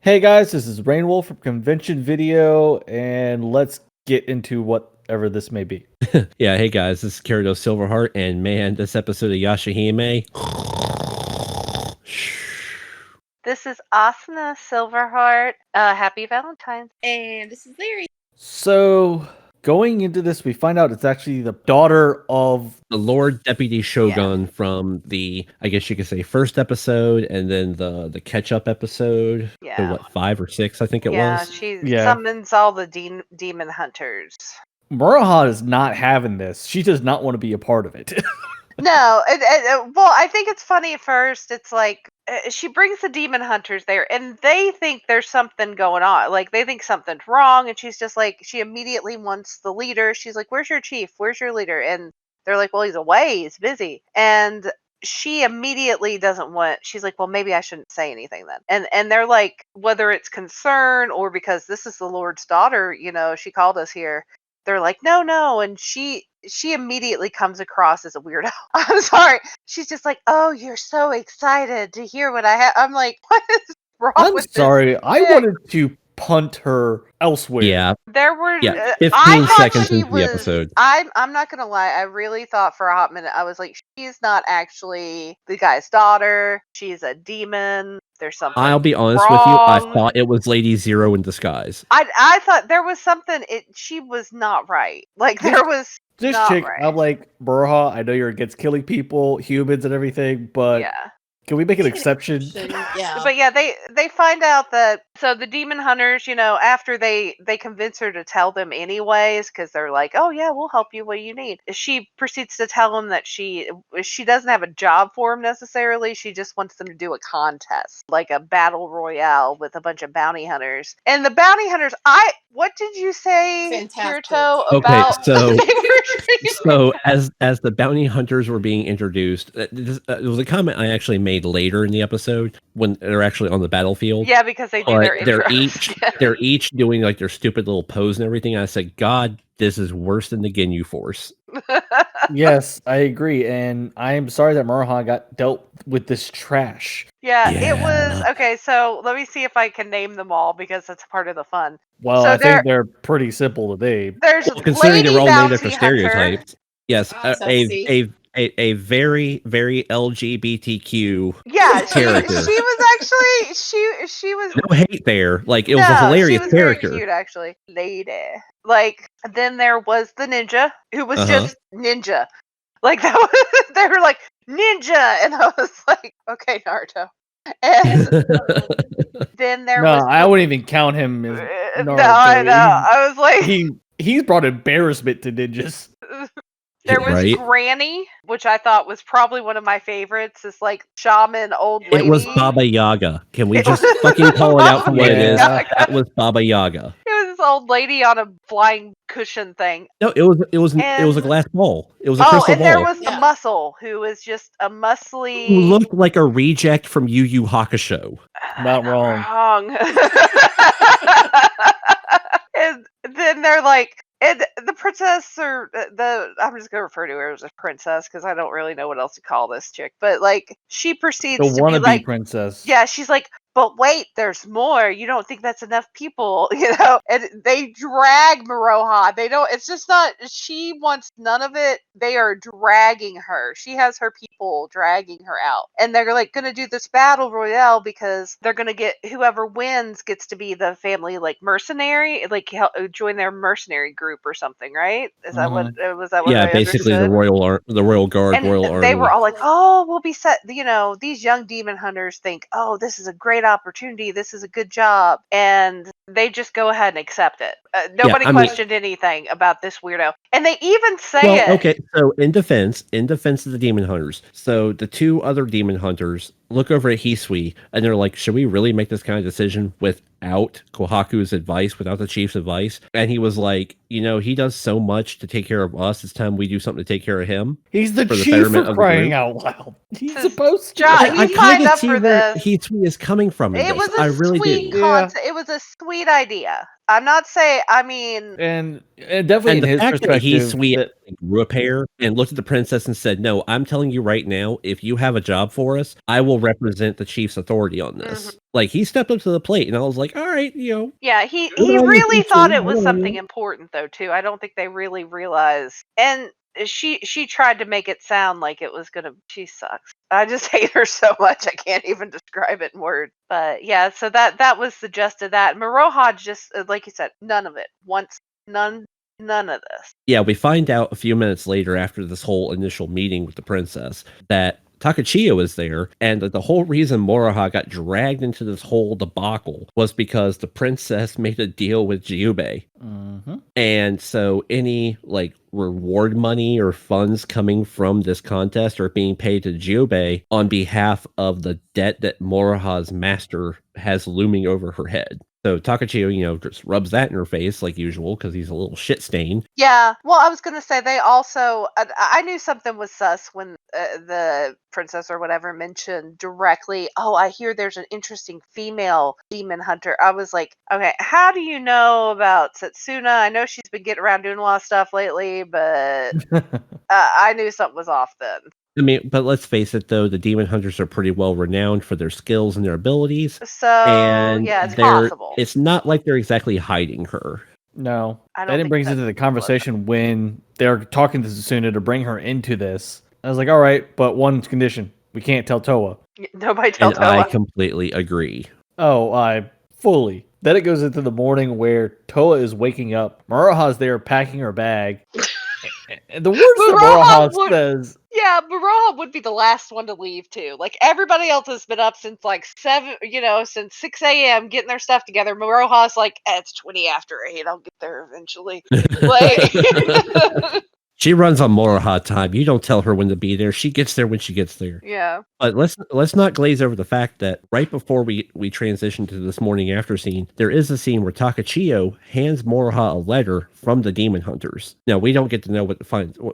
Hey guys, this is Rainwolf from Convention Video, and let's get into whatever this may be. Yeah, hey guys, this is Kirido Silverheart, and man, this episode of Yashahime. This is Asuna Silverheart. Happy Valentine's. And this is Larry. So, going into this, we find out it's actually the daughter of The Lord Deputy Shogun from the, I guess you could say, first episode, and then the catch-up episode. Yeah. So what, 5 or 6, I think it Yeah, was? she Yeah. summons all the demon hunters. Muraha is not having this. She does not want to be a part of it. No, well, I think it's funny at first. It's like she brings the demon hunters there, and they think there's something going on. Like they think something's wrong, and she's just like, she immediately wants the leader. She's like, "Where's your chief? Where's your leader?" And they're like, "Well, he's away. He's busy." And she immediately doesn't want. She's like, "Well, maybe I shouldn't say anything then." And they're like, whether it's concern or because this is the Lord's daughter, she called us here. They're like, no, and she immediately comes across as a weirdo. I'm sorry. She's just like, "Oh, you're so excited to hear what I have." I'm like, what is wrong I'm with sorry. this I chick? wanted to punt her elsewhere. Yeah, There were 15 I thought seconds she into the was- episode. I'm not gonna lie. I really thought for a hot minute I was like, she's not actually the guy's daughter. She's a demon. There's something. I'll be honest with you, I wrong. thought it was Lady Zero in disguise. I thought there was something. She was not right. Like there was. This not chick, right. I'm like, Muraha, I know you're against killing people, humans and everything, but Yeah. can we make an exception? Yeah. But yeah, they find out that so the demon hunters, after they convince her to tell them anyways, because they're like, "Oh yeah, we'll help you. What do you need?" She proceeds to tell them that she doesn't have a job for them necessarily. She just wants them to do a contest, like a battle royale with a bunch of bounty hunters. And the bounty hunters, what did you say, Fantastic. Kirito, Okay, about? so as the bounty hunters were being introduced, it was a comment I actually made later in the episode when they're actually on the battlefield. Yeah, because they do But their they're intros. they're each doing like their stupid little pose and everything. And I said, God, this is worse than the Ginyu Force. Yes, I agree, and I am sorry that Muraha got dealt with this trash. Yeah, Yeah. it was okay. So let me see if I can name them all because that's part of the fun. Well, So I think they're pretty simple to name. There's Well, considering Lady they were all named after Bounty Hunter. stereotypes. Yes, Oh, sexy. a very, very LGBTQ. Yeah, she character. was actually she was No hate there. Like it was a hilarious she was character. very cute actually. Lady. Like then there was the ninja who was just ninja. Like that was they were like ninja and I was like, okay, Naruto. And then there No, was I wouldn't even count him as no, Naruto. I know. I was like He's brought embarrassment to ninjas. there was Right? Granny, which I thought was probably one of my favorites. This like shaman old lady. It was Baba Yaga. Can we It just was fucking call it out for what it is? Baba Yaga. That was Baba Yaga. It was this old lady on a flying cushion thing. No, it was a glass ball. It was a crystal and there ball. was the Yeah. muscle, who was just a muscly. Who looked like a reject from Yu Yu Hakusho. Not wrong. Wrong. And then they're like, and the princess, or I'm just gonna refer to her as a princess because I don't really know what else to call this chick. But like, she proceeds The to be wannabe like, princess. yeah, she's like, but wait, there's more. You don't think that's enough people, And they drag Maroha. They don't. It's just not. She wants none of it. They are dragging her. She has her people dragging her out, and they're like gonna do this battle royale because they're gonna get whoever wins gets to be the family like mercenary, like join their mercenary group or something, right? Is that what was that? What Yeah, I basically understood? the Royal Guard, And Royal Army. they were all like, "Oh, we'll be set." These young demon hunters think, "Oh, this is a great opportunity. This is a good job," and they just go ahead and accept it. Nobody questioned anything about this weirdo, and they even say it. Okay, so in defense of the demon hunters, so the two other demon hunters look over at Hisui and they're like, should we really make this kind of decision without Kohaku's advice, without the chief's advice? And he was like, he does so much to take care of us. It's time we do something to take care of him. He's the for the chief betterment for of the crying group. out loud. He's This is supposed to. John, I he kind signed of up see for where this. Hisui is coming from in It this. was a I really sweet do. Yeah. concept. It was a sweet sweet idea. I'm not saying. I mean, and definitely And in the his fact that perspective, sweet grew a pair and looked at the princess and said, "No, I'm telling you right now, if you have a job for us, I will represent the chief's authority on this." Like he stepped up to the plate, and I was like, "All right, yeah, he good on you, really thought it P2, was good on something you." important though too. I don't think they really realized. And she tried to make it sound like it was gonna. She sucks. I just hate her so much. I can't even describe it in words. But yeah, so that was the gist of that. Maroha just like you said, none of it. Once none of this. Yeah, we find out a few minutes later after this whole initial meeting with the princess that Takachiyo is there, and that the whole reason Moroha got dragged into this whole debacle was because the princess made a deal with Jiyube. And so any like reward money or funds coming from this contest are being paid to Jiyube on behalf of the debt that Moroha's master has looming over her head. So Takachiyo, just rubs that in her face like usual because he's a little shit stain. Yeah. Well, I was gonna say they also. I knew something was sus when the princess or whatever mentioned directly. Oh, I hear there's an interesting female demon hunter. I was like, okay, how do you know about Setsuna? I know she's been getting around doing a lot of stuff lately, but I knew something was off then. I mean, but let's face it, though, the demon hunters are pretty well renowned for their skills and their abilities. So And yeah, it's possible. It's not like they're exactly hiding her. No, I don't that didn't think bring that's into the conversation when they're talking to Setsuna to bring her into this. I was like, all right, but one condition: we can't tell Toa. Nobody tell And I Toa. completely agree. Oh, I fully. Then it goes into the morning where Toa is waking up. Moroha's there packing her bag. And the words that Moroha says. Yeah, Baroha would be the last one to leave too. Like everybody else has been up since like 7, since 6 a.m. getting their stuff together. Maroha's like, it's 20 after 8. I'll get there eventually. Like, She runs on Moroha time. You don't tell her when to be there. She gets there when she gets there. yeah. But let's not glaze over the fact that right before we transition to this morning after scene, there is a scene where Takachiyo hands Moroha a letter from the demon hunters. Now we don't get to know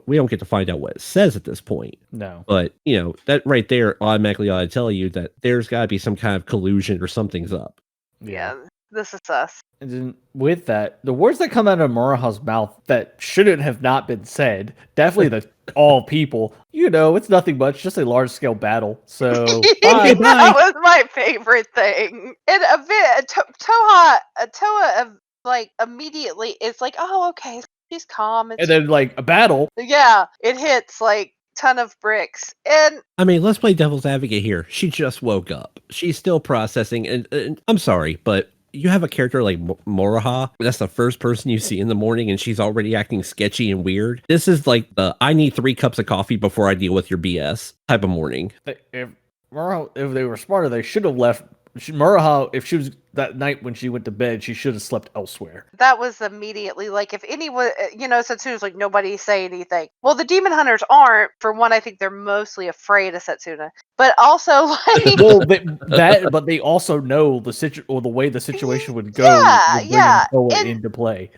we don't get to find out what it says at this point. No. But that right there automatically ought to tell you that there's got to be some kind of collusion or something's up. Yeah. This is us. And then with that, the words that come out of Moroha's mouth that shouldn't have not been said, definitely the all people, it's nothing much, just a large scale battle. So bye. That was my favorite thing. And a bit Toa like immediately it's like, oh okay, she's calm. And then like a battle. Yeah, it hits like ton of bricks. And I mean, let's play devil's advocate here. She just woke up. She's still processing, and I'm sorry, but you have a character like Moroha, that's the first person you see in the morning, and she's already acting sketchy and weird. This is like the I need 3 cups of coffee before I deal with your BS type of morning. If they were smarter, they should have left. Moroha, if she was that night when she went to bed, she should have slept elsewhere. That was immediately like, if anyone, Setsuna's like, nobody say anything. Well, the demon hunters aren't. For one, I think they're mostly afraid of Setsuna, but also like, but they also know the way the situation would go. Yeah. Toa into play.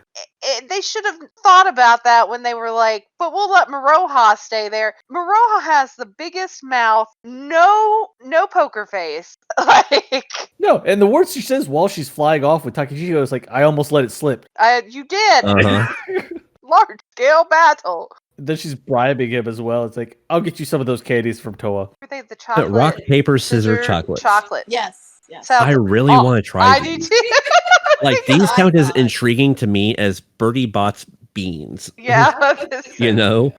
They should have thought about that when they were like, but we'll let Maroha stay there. Maroha has the biggest mouth, no poker face. Like, no, and the words she says while she's flying off with Takachiyo is like, I almost let it slip. You did. Large scale battle. Then she's bribing him as well. It's like, I'll get you some of those candies from Toa. Were they the chocolate? Rock, paper, scissors, chocolate. Chocolate. Yes. I really want to try I these. do too. Like, these count as intriguing to me as Bertie Bott's beans. Yeah.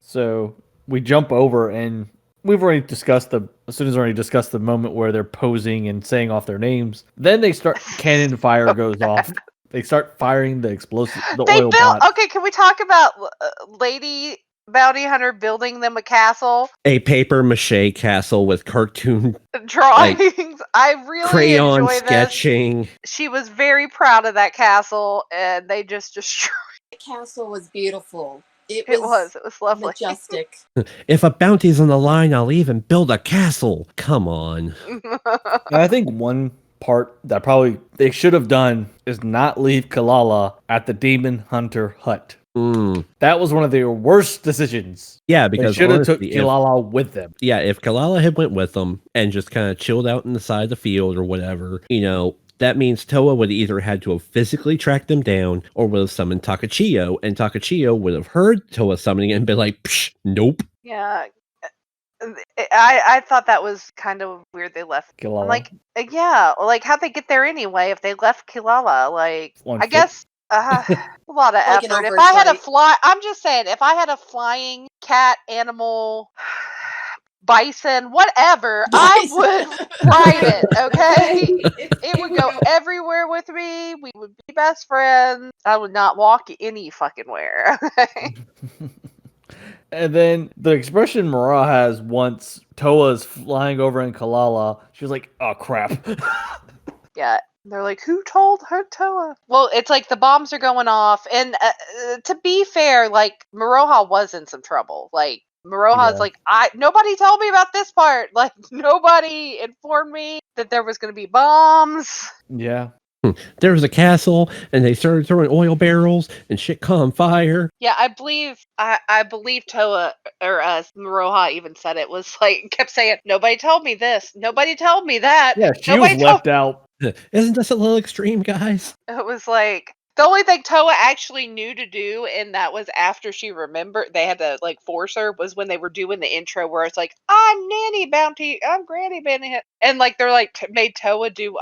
So we jump over, and we've already discussed the moment where they're posing and saying off their names. Then they start, cannon fire goes off. They start firing the explosive, oil pot. Okay, can we talk about Lady Bounty Hunter building them a castle? A paper mache castle with cartoon drawings. I really crayon enjoy sketching. This. She was very proud of that castle, and they just destroyed. The castle was beautiful. It was lovely. Majestic. If a bounty's on the line, I'll even build a castle. Come on. I think one part that probably they should have done is not leave Kalala at the Demon Hunter hut. That was one of their worst decisions. Yeah, because they should have took Kalala with them. Yeah, if Kalala had went with them and just kind of chilled out in the side of the field or whatever, that means Toa would either had to have physically tracked them down or would have summoned Takachiyo, and Takachiyo would have heard Toa summoning it and been like, psh, nope. Yeah. I thought that was kind of weird they left. Kilala. I'm like, yeah, like how'd they get there anyway if they left Kilala? Like, On I foot. guess a lot of Like an effort. If I had a oversight. I'm just saying, if I had a flying cat, animal, bison, whatever, I would ride it. Okay, it would go everywhere with me. We would be best friends. I would not walk any fucking where. Okay. And then the expression Mara has once Toa's flying over in Kalala, she was like, oh crap. Yeah. They're like, who told her Toa? Well, it's like the bombs are going off. And to be fair, like, Maroha was in some trouble. Like, Maroha's Yeah. like, nobody told me about this part. Like, nobody informed me that there was going to be bombs. Yeah. There was a castle, and they started throwing oil barrels, and shit caught on fire. Yeah, I believe Toa or Maroha even said it was like kept saying, nobody told me this, nobody told me that. Yeah, she nobody was left out. Isn't this a little extreme, guys? It was like the only thing Toa actually knew to do, and that was after she remembered they had to like force her, was when they were doing the intro where it's like, I'm Granny Bounty, and like they're like made Toa do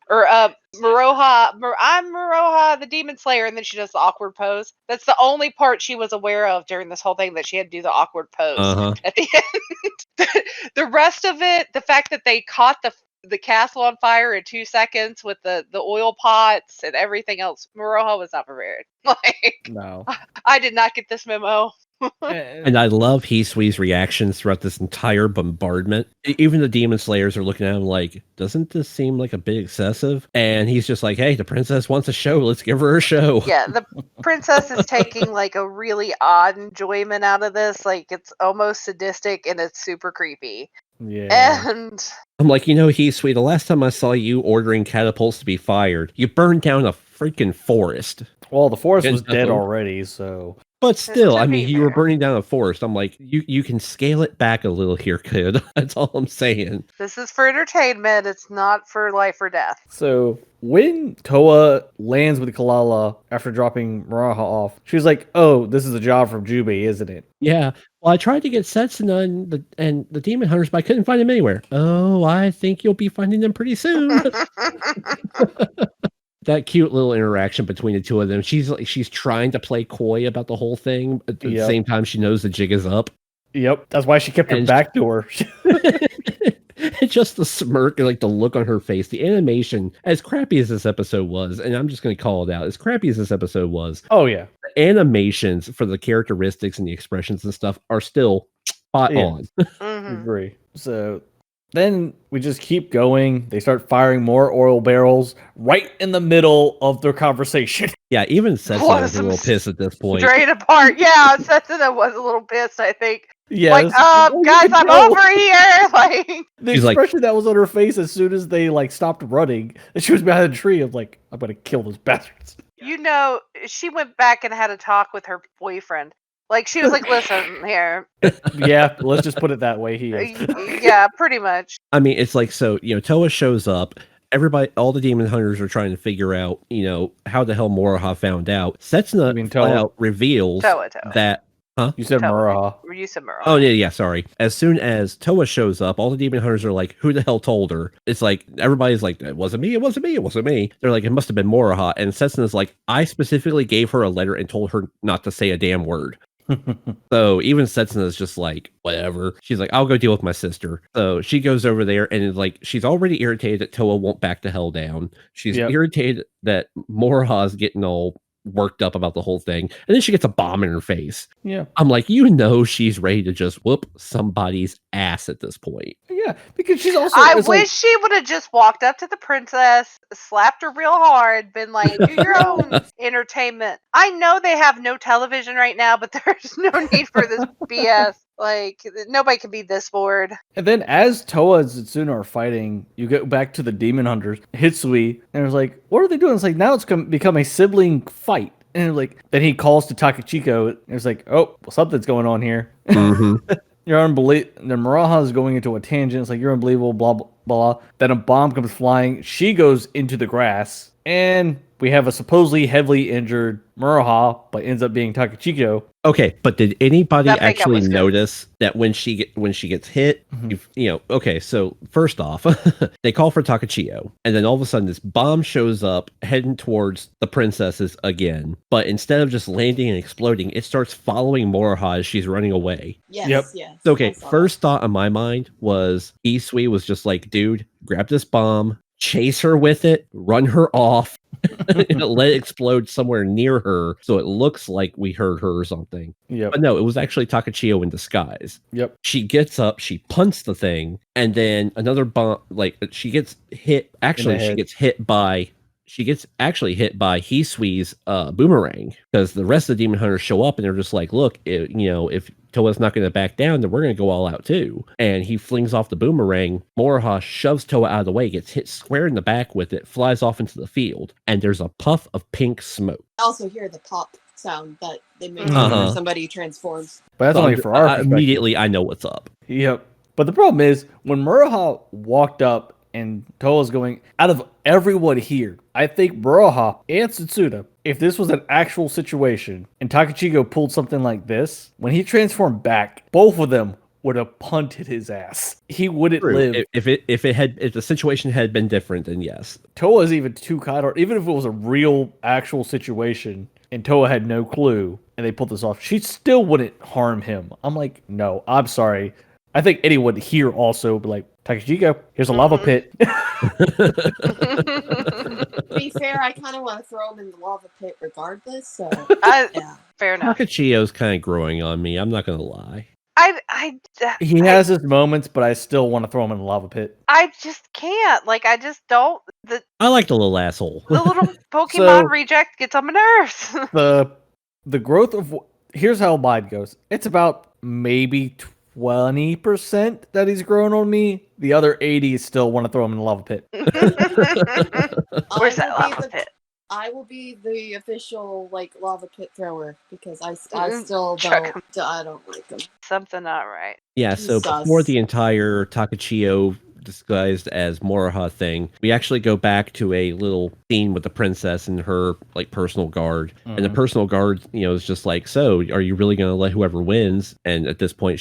Maroha, I'm Maroha, the Demon Slayer, and then she does the awkward pose. That's the only part she was aware of during this whole thing, that she had to do the awkward pose at the end. The rest of it, the fact that they caught the castle on fire in 2 seconds with the oil pots and everything else, Maroha was not prepared. Like, No. I did not get this memo. And I love Hisui's reactions throughout this entire bombardment. Even the Demon Slayers are looking at him like, doesn't this seem like a bit excessive? And he's just like, hey, the princess wants a show. Let's give her a show. Yeah, the princess is taking like a really odd enjoyment out of this. Like, it's almost sadistic and it's super creepy. Yeah. And I'm like, Hisui, the last time I saw you ordering catapults to be fired, you burned down a freaking forest. Well, the forest Against was dead Deathloop. already, so But still, To I be mean, you were fair. burning down a forest. I'm like, you can scale it back a little here, kid. That's all I'm saying. this is for entertainment. It's not for life or death. So when Toa lands with Kalala after dropping Maraha off, she was like, "Oh, this is a job from Jubi, isn't it?" Yeah. Well, I tried to get Setsuna and the Demon Hunters, but I couldn't find them anywhere. Oh, I think you'll be finding them pretty soon. That cute little interaction between the two of them. She's trying to play coy about the whole thing, but at the Yep. same time, she knows the jig is up. Yep, that's why she kept her And- back to her. Just the smirk and like the look on her face, the animation, as crappy as this episode was, and I'm just going to call it out, as crappy as this episode was, Oh yeah, the animations for the characteristics and the expressions and stuff are still spot Yeah. on. I Mhm. agree. So then we just keep going. They start firing more oil barrels right in the middle of their conversation. Yeah, even Setsuna What was a some little pissed at this point. Straight apart. Yeah, Setsuna was a little pissed, I think. Yeah, Like, guys, I'm over here. Like, The She's like- expression that was on her face as soon as they like stopped running, and she was behind a tree. I'm like, I'm gonna kill those bastards. she went back and had a talk with her boyfriend. Like, she was like, listen, here. Yeah, let's just put it that way. He is. Yeah, pretty much. I mean, it's like, so, Toa shows up. Everybody, all the demon hunters are trying to figure out, how the hell Moroha found out. Setsuna You mean flat Toa? out reveals Toa. that. You said Toa. Maraha. You said Murrow. Oh, yeah, sorry. As soon as Toa shows up, all the demon hunters are like, who the hell told her? It's like, everybody's like, it wasn't me, it wasn't me, it wasn't me. They're like, it must have been Moroha. And Setsuna's like, I specifically gave her a letter and told her not to say a damn word. So even Setsuna's just like, whatever. She's like, I'll go deal with my sister. So she goes over there and like, she's already irritated that Toa won't back the hell down. She's Yep. irritated that Moroha's getting all worked up about the whole thing. And then she gets a bomb in her face. Yeah, I'm like, she's ready to just whoop somebody's ass at this point. yeah, because she's also. I it's wish like- she would have just walked up to the princess, slapped her real hard, been like, do your own entertainment. I know they have no television right now, but there's no need for this BS. Like, nobody can be this bored. And then as Toa and Setsuna are fighting, you get back to the demon hunters, Hitsui, and it's like, what are they doing? It's like, now it's become a sibling fight. And like, then he calls to Takachiko, and it's like, oh, well, something's going on here. Mhm. You're unbelievable. Then Maraha is going into a tangent. It's like, you're unbelievable, blah, blah. blah. Then a bomb comes flying. She goes into the grass, and we have a supposedly heavily injured Murahha, but ends up being Takachiko. Okay, but did anybody That makeup actually was good. notice that when she gets hit, okay, so first off, they call for Takachio, and then all of a sudden this bomb shows up heading towards the princesses again, but instead of just landing and exploding, it starts following Moroha as she's running away. Yes, Yep. yes. So, okay, I saw first thought on my mind was Isui was just like, dude, grab this bomb, chase her with it, run her off, let it explode somewhere near her so it looks like we heard her or something. Yep. But no, it was actually Takachio in disguise. Yep. She gets up, she punts the thing, and then another bomb, like she gets hit. Actually, head. she gets actually hit by Hisui's boomerang, because the rest of the demon hunters show up and they're just like, look, if Toa's not going to back down, then we're going to go all out too. And he flings off the boomerang. Moroha shoves Toa out of the way, gets hit square in the back with it, flies off into the field, and there's a puff of pink smoke. I also hear the pop sound that they make Uh-huh. whenever somebody transforms. But that's only for our perspective. Immediately, I know what's up. Yep. But the problem is, when Murahha walked up and Toa's going, out of everyone here, I think Murahha and Tsuda, if this was an actual situation and Takachiko pulled something like this, when he transformed back, both of them would have punted his ass. He wouldn't live. If the situation had been different, then yes. Toa's even too kind, or even if it was a real actual situation and Toa had no clue and they pulled this off, she still wouldn't harm him. I'm like, no, I'm sorry. I think anyone here also would be like, Takachiko, here's a lava pit. To be fair, I kind of want to throw him in the lava pit regardless. So yeah. Fair enough. Takachio's kind of growing on me. I'm not gonna lie. He has his moments, but I still want to throw him in the lava pit. I just can't. Like, I just don't. I like the little asshole. The little Pokemon So- reject gets on my nerves. The growth of here's how mine goes. It's about maybe 20% that he's grown on me. The other 80 still want to throw him in the lava pit. Where's that I will be lava the- pit? I will be the official lava pit thrower because I Mm, still chuck don't like him. Something not right. Yeah, so Sus. before the entire Takachio disguised as Moroha thing, we actually go back to a little scene with the princess and her personal guard. And the personal guard, is just like, so are you really going to let whoever wins? And at this point,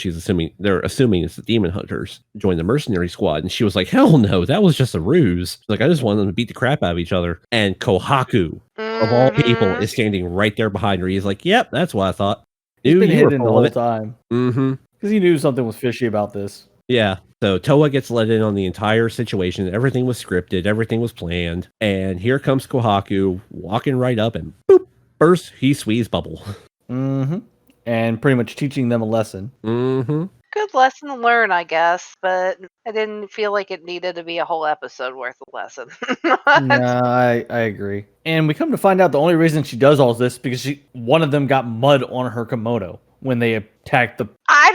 they're assuming it's the demon hunters join the mercenary squad. And she was like, hell no, that was just a ruse. Like, I just wanted them to beat the crap out of each other. And Kohaku, of all people, Mhm. is standing right there behind her. He's like, yep, that's what I thought. He's been you were hidden the full whole of it. time Mm-hmm. because he knew something was fishy about this. Yeah. So Toa gets let in on the entire situation. Everything was scripted. Everything was planned. And here comes Kohaku walking right up and boop, bursts Hisui's bubble. Mm-hmm. And pretty much teaching them a lesson. Mm-hmm. Good lesson to learn, I guess, but I didn't feel like it needed to be a whole episode worth of lesson. No, I agree. And we come to find out the only reason she does all this because one of them got mud on her kimono when they attacked the. I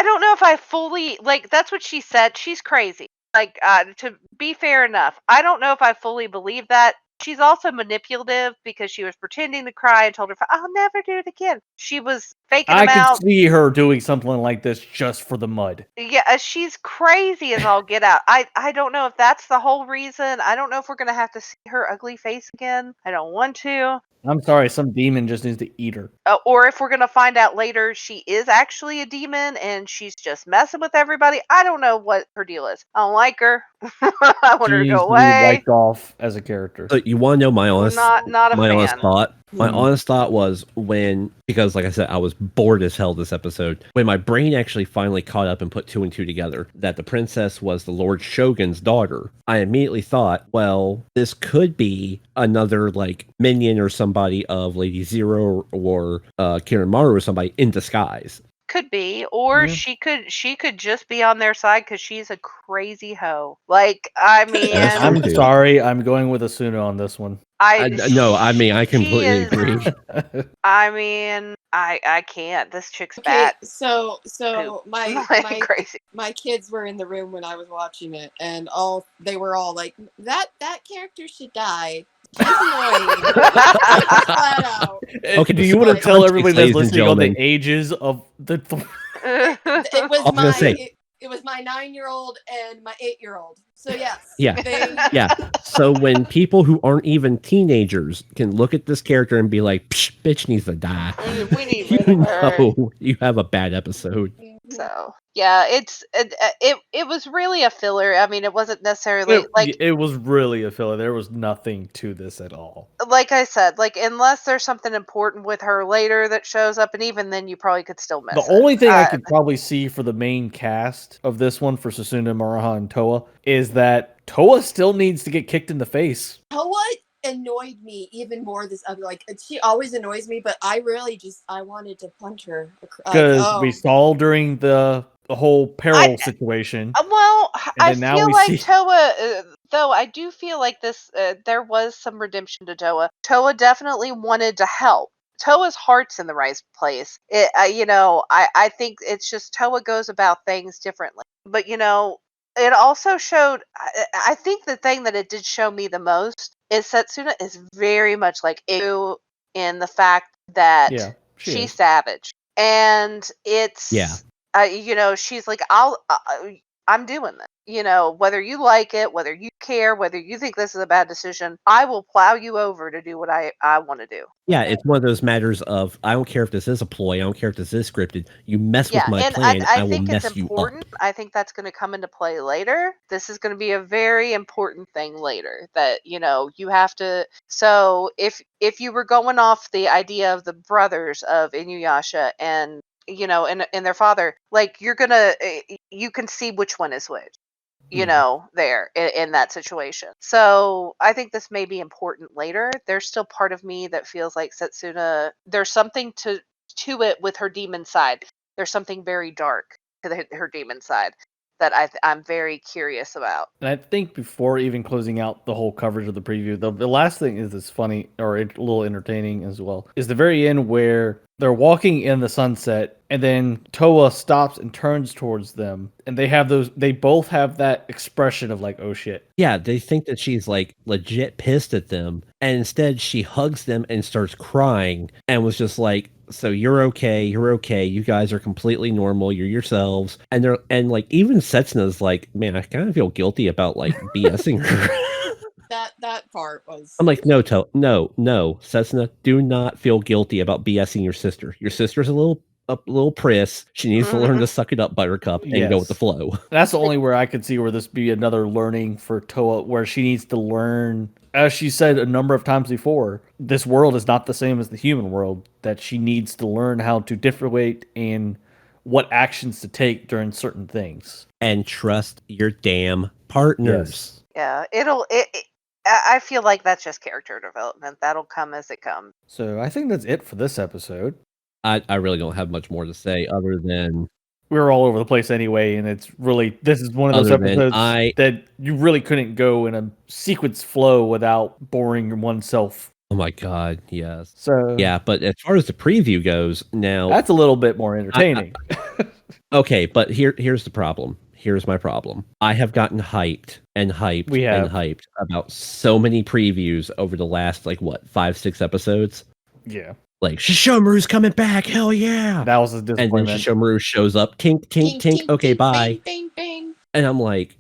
don't know if I fully that's what she said. She's crazy. To be fair enough, I don't know if I fully believe that. She's also manipulative because she was pretending to cry and told her, I'll never do it again. She was faking I them can out. see her doing something like this just for the mud. Yeah, she's crazy as all get out. I don't know if that's the whole reason. I don't know if we're going to have to see her ugly face again. I don't want to. I'm sorry, some demon just needs to eat her. Or if we're going to find out later she is actually a demon and she's just messing with everybody. I don't know what her deal is. I don't like her. I want her to She go needs to be away. wiped off as a character. So you want to know my honest Not a my honest fan. thought? My Hmm. honest thought was because like I said, I was bored as hell this episode. When my brain actually finally caught up and put two and two together, that the princess was the Lord Shogun's daughter, I immediately thought, well, this could be another minion or somebody of Lady Zero or Kiranmaru or somebody in disguise. Could be, or Yeah. she could just be on their side because she's a crazy hoe. I mean, That's I'm true. sorry, I'm going with Asuna on this one. I completely is- agree. I mean, I can't. This chick's Okay, fat. so my Crazy. my kids were in the room when I was watching it, and they were all like, "That character should die. She's annoying." Flat out. Okay, Do so you want to my tell context, everybody ladies that's and listening on the gentlemen. ages of the? It was I was gonna say, It was my 9-year-old and my 8-year-old. So yes. Yeah. They, Yeah. So when people who aren't even teenagers can look at this character and be like, Psh, bitch needs to die, We need you rid of her. know you have a bad episode. So yeah, it was really a filler. I mean, it wasn't necessarily It was really a filler. There was nothing to this at all. like I said, like unless there's something important with her later that shows up, and even then you probably could still miss The it. only thing I could probably see for the main cast of this one for Susuna, Maraha, and Toa is that Toa still needs to get kicked in the face. Toa annoyed me even more this other, like, she always annoys me, but I really I wanted to punch her. Because we saw during the whole peril situation. Well, I then now feel we like see- Toa, though I do feel like this, there was some redemption to Toa. Toa definitely wanted to help. Toa's heart's in the right place. I think it's just Toa goes about things differently. But, it also showed, I think the thing that it did show me the most is Setsuna is very much like Iku in the fact that Yeah, she's savage. And it's, she's like, I'm doing this. Whether you like it, whether you care, whether you think this is a bad decision, I will plow you over to do what I want to do. Yeah, it's one of those matters of, I don't care if this is a ploy, I don't care if this is scripted. You mess with my plan, I will think mess it's you important. up. I think that's going to come into play later. This is going to be a very important thing later that, you have to. So if you were going off the idea of the brothers of Inuyasha and, and their father, like you can see which one is which. There in that situation. So I think this may be important later. There's still part of me that feels like Setsuna, there's something to it with her demon side. There's something very dark to her demon side that I'm very curious about. And I think before even closing out the whole coverage of the preview, the last thing is that's funny or a little entertaining as well is the very end where they're walking in the sunset and then Toa stops and turns towards them and they both have that expression of like, oh shit. Yeah, they think that she's like legit pissed at them, and instead she hugs them and starts crying and was just like, so you're okay, you guys are completely normal, you're yourselves. And like even Setsuna's like, man, I kind of feel guilty about like BSing her. That part was. I'm like, no, Setsuna, do not feel guilty about BSing your sister. Your sister's a little priss. She needs to learn to suck it up, Buttercup, and go with the flow. That's the only where I could see where this be another learning for Toa, where she needs to learn, as she said a number of times before, this world is not the same as the human world, that she needs to learn how to differentiate and what actions to take during certain things. And trust your damn partners. Yes. Yeah, I feel like that's just character development. That'll come as it comes. So I think that's it for this episode. I really don't have much more to say other than we were all over the place anyway, and this is one of those episodes that you really couldn't go in a sequence flow without boring oneself. Oh my god, yes. So yeah, but as far as the preview goes, now that's a little bit more entertaining. Okay, but here's the problem. Here's my problem. I have gotten hyped about so many previews over the last 5-6 episodes. Yeah. Like, Shishomaru's coming back, hell yeah! That was a disappointment. And then Shishomaru shows up, tink, tink, tink, okay, bye. Bang, bang. And I'm like,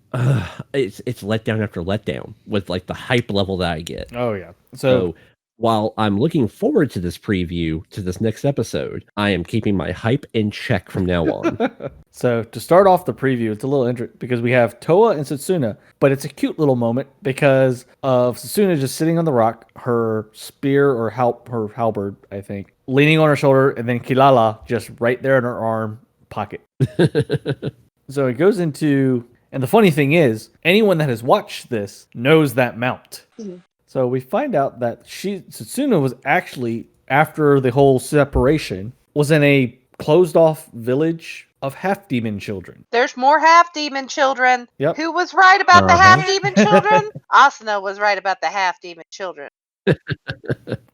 it's letdown after letdown with the hype level that I get. Oh yeah. So while I'm looking forward to this preview, to this next episode, I am keeping my hype in check from now on. So to start off the preview, it's a little interesting because we have Toa and Setsuna, but it's a cute little moment because of Setsuna just sitting on the rock, her spear or her halberd, I think, leaning on her shoulder, and then Kilala just right there in her arm pocket. So it goes into, and the funny thing is, anyone that has watched this knows that mount. Mm-hmm. So we find out that Setsuna was actually, after the whole separation, was in a closed-off village of half-demon children. There's more half-demon children. Yep. Who was right about the half-demon children? Asuna was right about the half-demon children.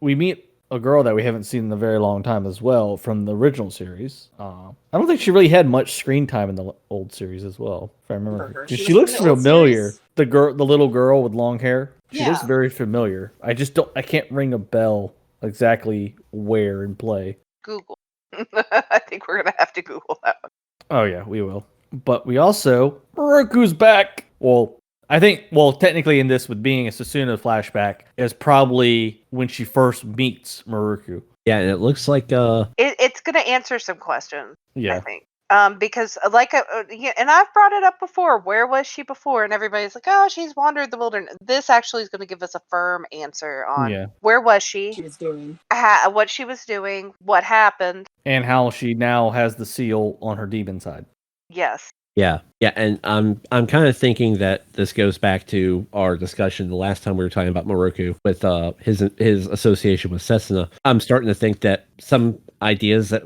We meet a girl that we haven't seen in a very long time as well from the original series. I don't think she really had much screen time in the old series as well, if I remember. She looks familiar. The little girl with long hair. She looks very familiar. I can't ring a bell exactly where in play. Google. I think we're going to have to Google that one. Oh yeah, we will. But we also Moroku's back. Well, I think technically in this with being a Sasuna flashback is probably when she first meets Moroku. Yeah, and it looks like It's going to answer some questions, I Yeah. think. Because and I've brought it up before. Where was she before? And everybody's like, "Oh, she's wandered the wilderness." This actually is going to give us a firm answer on Yeah. where was she, She was doing. what she was doing, what happened. And how she now has the seal on her demon side. Yes. yeah, and I'm kind of thinking that this goes back to our discussion the last time we were talking about Moroku with his association with Setsuna. I'm starting to think that some ideas that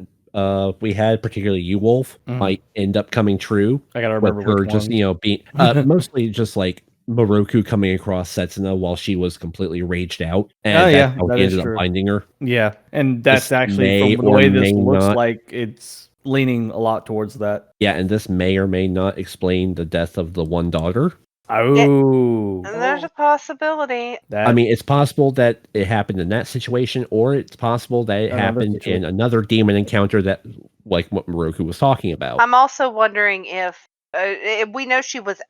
we had, particularly you, Wolf, might end up coming true. I gotta remember with her which just ones. being mostly just like Moroku coming across Setsuna while she was completely raged out, and that's how that he is ended true. up finding her. Yeah, and that's This actually may from the or way this may looks not- like it's leaning a lot towards that. Yeah, and this may or may not explain the death of the one daughter. Oh, And there's a possibility. that I mean, it's possible that it happened in that situation, or it's possible that it Another happened in situation. another demon encounter that, like what Moroku was talking about. I'm also wondering if we know she was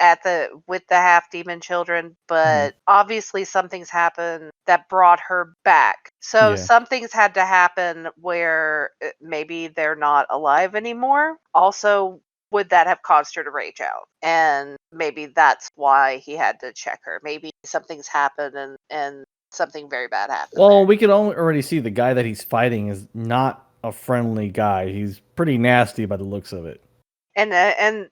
with the half demon children, but obviously something's happened that brought her back. So Yeah. something's had to happen where maybe they're not alive anymore. Also, would that have caused her to rage out? And maybe that's why he had to check her. Maybe something's happened and something very bad happened. Well, there. we can already see the guy that he's fighting is not a friendly guy. He's pretty nasty by the looks of it. And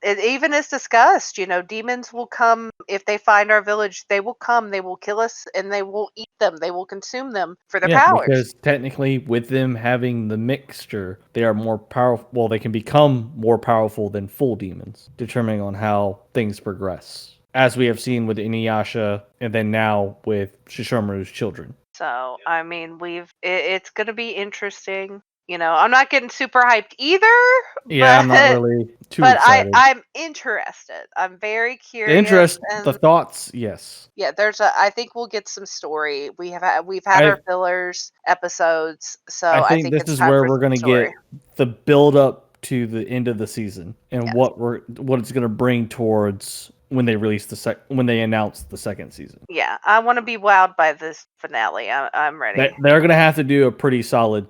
it even is discussed, demons will come if they find our village. They will come, they will kill us, and they will eat them. They will consume them for their powers. Because technically, with them having the mixture, they are more powerful. Well, they can become more powerful than full demons, determining on how things progress. As we have seen with Inuyasha, and then now with Shishomaru's children. So, I mean, it's going to be interesting. I'm not getting super hyped either. Yeah, but, I'm not really too But excited. I'm interested. I'm very curious. The thoughts, yes. Yeah, I think we'll get some story. We've had our fillers episodes, so I think this it's is time where for we're going some to get story. the build up to the end of the season and Yes. what it's going to bring towards when they release when they announce the second season. Yeah, I want to be wowed by this finale. I'm ready. They're going to have to do a pretty solid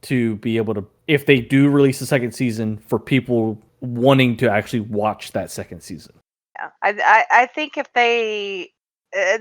to be able to, if they do release the second season, for people wanting to actually watch that second season. Yeah, I think if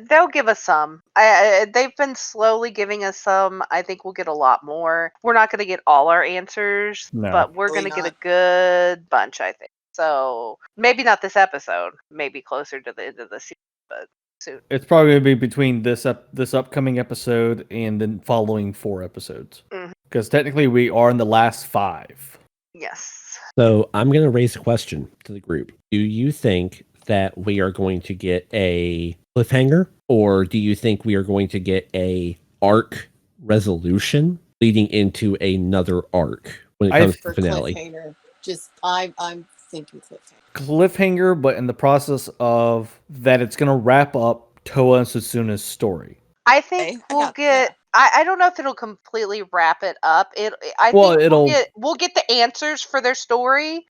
they'll give us some. They've been slowly giving us some. I think we'll get a lot more. We're not going to get all our answers, No. but we're Probably going to get not. a good bunch, I think. So maybe not this episode, maybe closer to the end of the season, but soon. It's probably going to be between this upcoming episode and the following 4 episodes. Because technically we are in the last 5. Yes. So I'm going to raise a question to the group. Do you think that we are going to get a cliffhanger, or do you think we are going to get a arc resolution leading into another arc when it comes to For the finale? cliffhanger. I'm thinking cliffhanger. Cliffhanger, but in the process of that, it's going to wrap up Toa and Susuna's story. I think Okay, I we'll got get. I don't know if it'll completely wrap it up. I Well, think it'll- we'll get the answers for their story.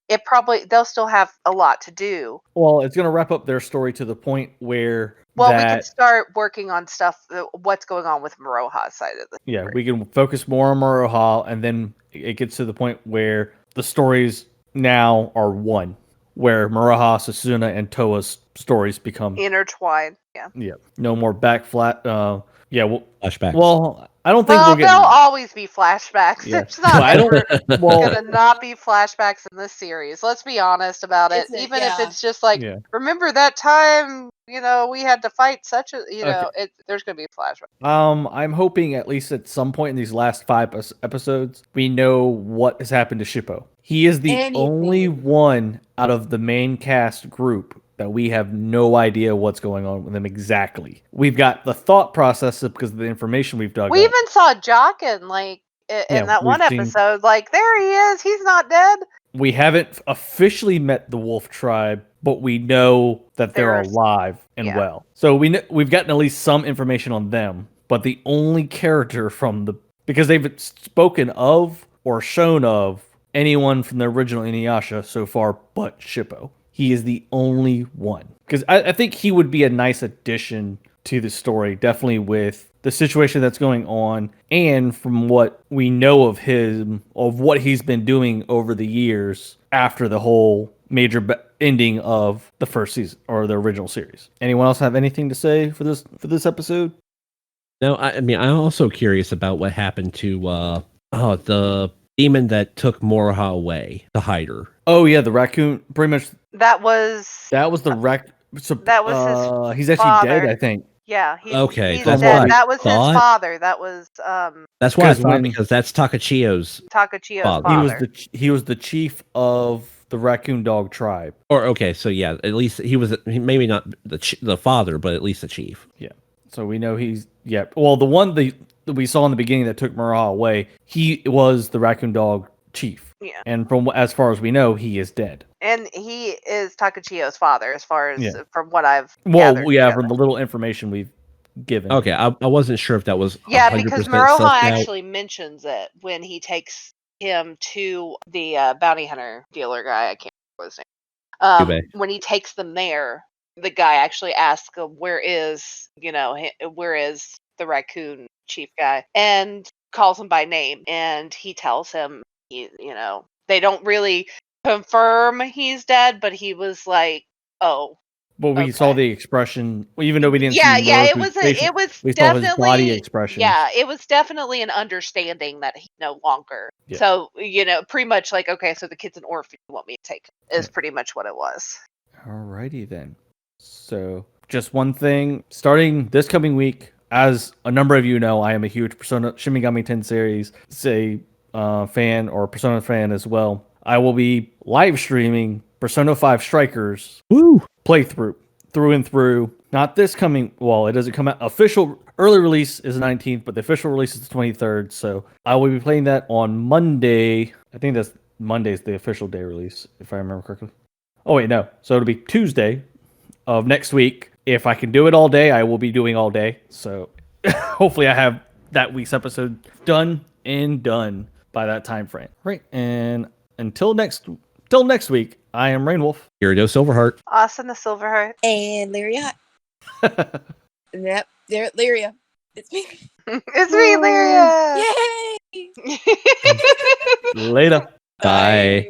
They'll still have a lot to do. Well, it's going to wrap up their story to the point where We can start working on stuff. What's going on with Maroha's side of the story. we can focus more on Maroha, and then it gets to the point where the stories now are one, where Maroha, Susuna, and Toa's stories become Intertwined. Yeah. no more backflat. Flashbacks. Well, I don't think Well, we'll get. there'll always be flashbacks. Yeah. There's not I don't- ever well, gonna not be flashbacks in this series. Let's be honest about it. Is it? Even if Yeah. it's just like, Yeah. remember that time, we had to fight such a, there's gonna be a flashback. I'm hoping at least at some point in these last 5 episodes, we know what has happened to Shippo. He is the Anything. only one out of the main cast group that we have no idea what's going on with him exactly. We've got the thought process because of the information we've dug We up. even saw Jockin in that one we've seen- episode. Like, there he is. He's not dead. We haven't officially met the Wolf Tribe, but we know that they're There's- alive and yeah. well. So we've gotten at least some information on them. But the only character because they've spoken of or shown of anyone from the original Inuyasha so far but Shippo. He is the only one. Because I think he would be a nice addition to the story, definitely with the situation that's going on, and from what we know of him, of what he's been doing over the years after the whole major ending of the first season or the original series. Anyone else have anything to say for this episode? No, I mean, I'm also curious about what happened to the demon that took Moroha away, the hider. Oh yeah, the raccoon. Pretty much That was the wreck. So, that was his he's actually dead, father. I think. Yeah, he's Okay, he's that's dead. what I That was his thought. father. That was That's why I 'Cause thought when- because that's Takachiyo's Takachiyo's Father. father. He was the chief of the raccoon dog tribe. Or okay, so yeah, at least he was maybe not the father, but at least the chief. Yeah. So we know he's Well, the one that we saw in the beginning that took Muraha away, he was the raccoon dog chief. Yeah. And from as far as we know, he is dead. And he is Takachiyo's father, as far as Yeah. from what I've Well, gathered yeah, together. from the little information we've given. Okay, I wasn't sure if that was Yeah, 100% because sussed Moroha out. actually mentions it when he takes him to the bounty hunter dealer guy. I can't remember his name. Yube. When he takes them there, the guy actually asks him, where is the raccoon chief guy? And calls him by name. And he tells him, they don't really confirm he's dead, but he was like, oh. But we saw the expression, even though we didn't see It Moroku's was facial, it was we saw definitely his body expression. Yeah, it was definitely an understanding that he's no longer. Yeah. So, pretty much like, okay, so the kid's an orphan, you want me to take him, is pretty much what it was. Alrighty then. So, just one thing. Starting this coming week, as a number of you know, I am a huge Persona Shin Megami Tensei series fan or Persona fan as well. I will be live streaming Persona 5 Strikers playthrough through and through. Not this coming. Well, it doesn't come out. Official early release is the 19th, but the official release is the 23rd. So I will be playing that on Monday. I think that's Monday's the official day release, if I remember correctly. Oh wait, no. So it'll be Tuesday of next week. If I can do it all day, I will be doing all day. So hopefully I have that week's episode done by that time frame. Right. And until next week, I am Rainwolf. Gyarados Silverheart. Austin the Silverheart. And Lyria. Yep, there, Lyria. It's me. It's me, Lyria. Yay! Later. Bye.